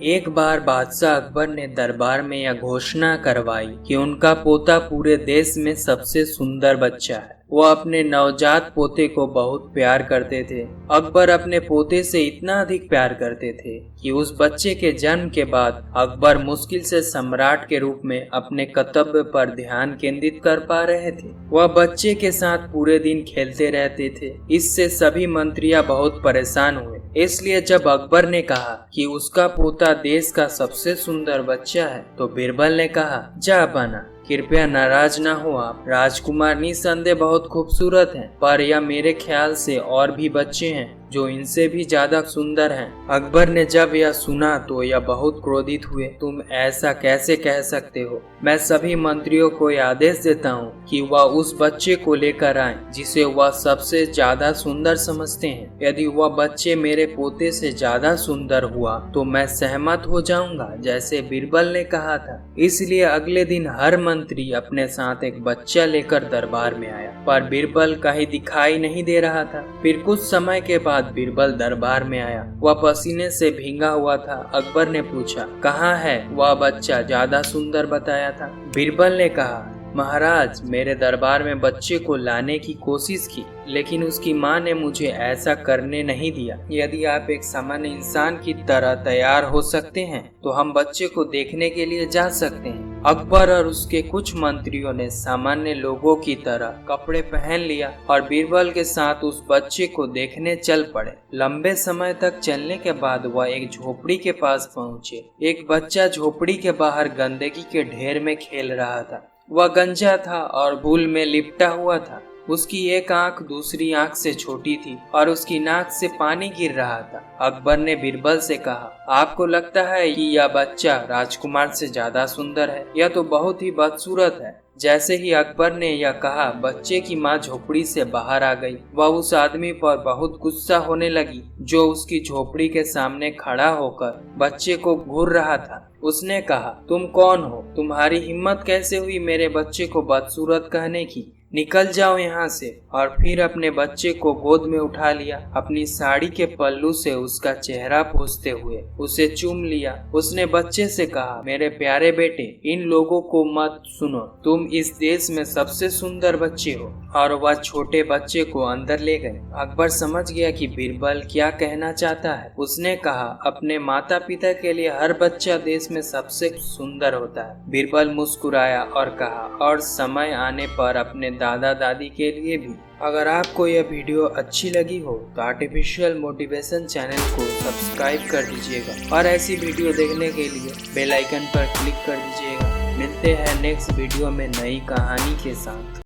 एक बार बादशाह अकबर ने दरबार में यह घोषणा करवाई कि उनका पोता पूरे देश में सबसे सुंदर बच्चा है। वह अपने नवजात पोते को बहुत प्यार करते थे। अकबर अपने पोते से इतना अधिक प्यार करते थे कि उस बच्चे के जन्म के बाद अकबर मुश्किल से सम्राट के रूप में अपने कर्तव्य पर ध्यान केंद्रित कर पा रहे थे। वह बच्चे के साथ पूरे दिन खेलते रहते थे। इससे सभी मंत्रियां बहुत परेशान हुए। इसलिए जब अकबर ने कहा कि उसका पोता देश का सबसे सुंदर बच्चा है, तो बीरबल ने कहा, जा बना, कृपया नाराज ना हो आप। राजकुमार निसंदेह बहुत खूबसूरत हैं, पर यह मेरे ख्याल से और भी बच्चे हैं जो इनसे भी ज्यादा सुंदर हैं। अकबर ने जब यह सुना तो यह बहुत क्रोधित हुए। तुम ऐसा कैसे कह सकते हो? मैं सभी मंत्रियों को यह आदेश देता हूँ कि वह उस बच्चे को लेकर आए जिसे वह सबसे ज्यादा सुंदर समझते हैं। यदि वह बच्चे मेरे पोते से ज्यादा सुंदर हुआ तो मैं सहमत हो जाऊंगा, जैसे बीरबल ने कहा था। इसलिए अगले दिन हर मंत्री अपने साथ एक बच्चा लेकर दरबार में आया, पर बीरबल कहीं दिखाई नहीं दे रहा था। फिर कुछ समय के बाद बीरबल दरबार में आया। वह पसीने से भींगा हुआ था। अकबर ने पूछा, कहाँ है वह बच्चा ज्यादा सुंदर बताया था? बीरबल ने कहा, महाराज, मेरे दरबार में बच्चे को लाने की कोशिश की, लेकिन उसकी माँ ने मुझे ऐसा करने नहीं दिया। यदि आप एक सामान्य इंसान की तरह तैयार हो सकते हैं तो हम बच्चे को देखने के लिए जा सकते हैं। अकबर और उसके कुछ मंत्रियों ने सामान्य लोगों की तरह कपड़े पहन लिया और बीरबल के साथ उस बच्चे को देखने चल पड़े। लंबे समय तक चलने के बाद वह एक झोपड़ी के पास पहुँचे। एक बच्चा झोपड़ी के बाहर गंदगी के ढेर में खेल रहा था। वह गंजा था और धूल में लिपटा हुआ था। उसकी एक आंख दूसरी आंख से छोटी थी और उसकी नाक से पानी गिर रहा था। अकबर ने बीरबल से कहा, आपको लगता है कि यह बच्चा राजकुमार से ज्यादा सुंदर है? यह तो बहुत ही बदसूरत है। जैसे ही अकबर ने यह कहा, बच्चे की माँ झोपड़ी से बाहर आ गई। वह उस आदमी पर बहुत गुस्सा होने लगी जो उसकी झोपड़ी के सामने खड़ा होकर बच्चे को घूर रहा था। उसने कहा, तुम कौन हो? तुम्हारी हिम्मत कैसे हुई मेरे बच्चे को बदसूरत कहने की? निकल जाओ यहाँ से। और फिर अपने बच्चे को गोद में उठा लिया। अपनी साड़ी के पल्लू से उसका चेहरा पोंछते हुए उसे चूम लिया। उसने बच्चे से कहा, मेरे प्यारे बेटे, इन लोगों को मत सुनो, तुम इस देश में सबसे सुंदर बच्चे हो। और वह छोटे बच्चे को अंदर ले गए। अकबर समझ गया कि बीरबल क्या कहना चाहता है। उसने कहा, अपने माता पिता के लिए हर बच्चा देश में सबसे सुंदर होता है। बीरबल मुस्कुराया और कहा, और समय आने पर अपने दादा दादी के लिए भी। अगर आपको यह वीडियो अच्छी लगी हो तो आर्टिफिशियल मोटिवेशन चैनल को सब्सक्राइब कर दीजिएगा और ऐसी वीडियो देखने के लिए बेल आइकन पर क्लिक कर दीजिएगा। मिलते हैं नेक्स्ट वीडियो में नई कहानी के साथ।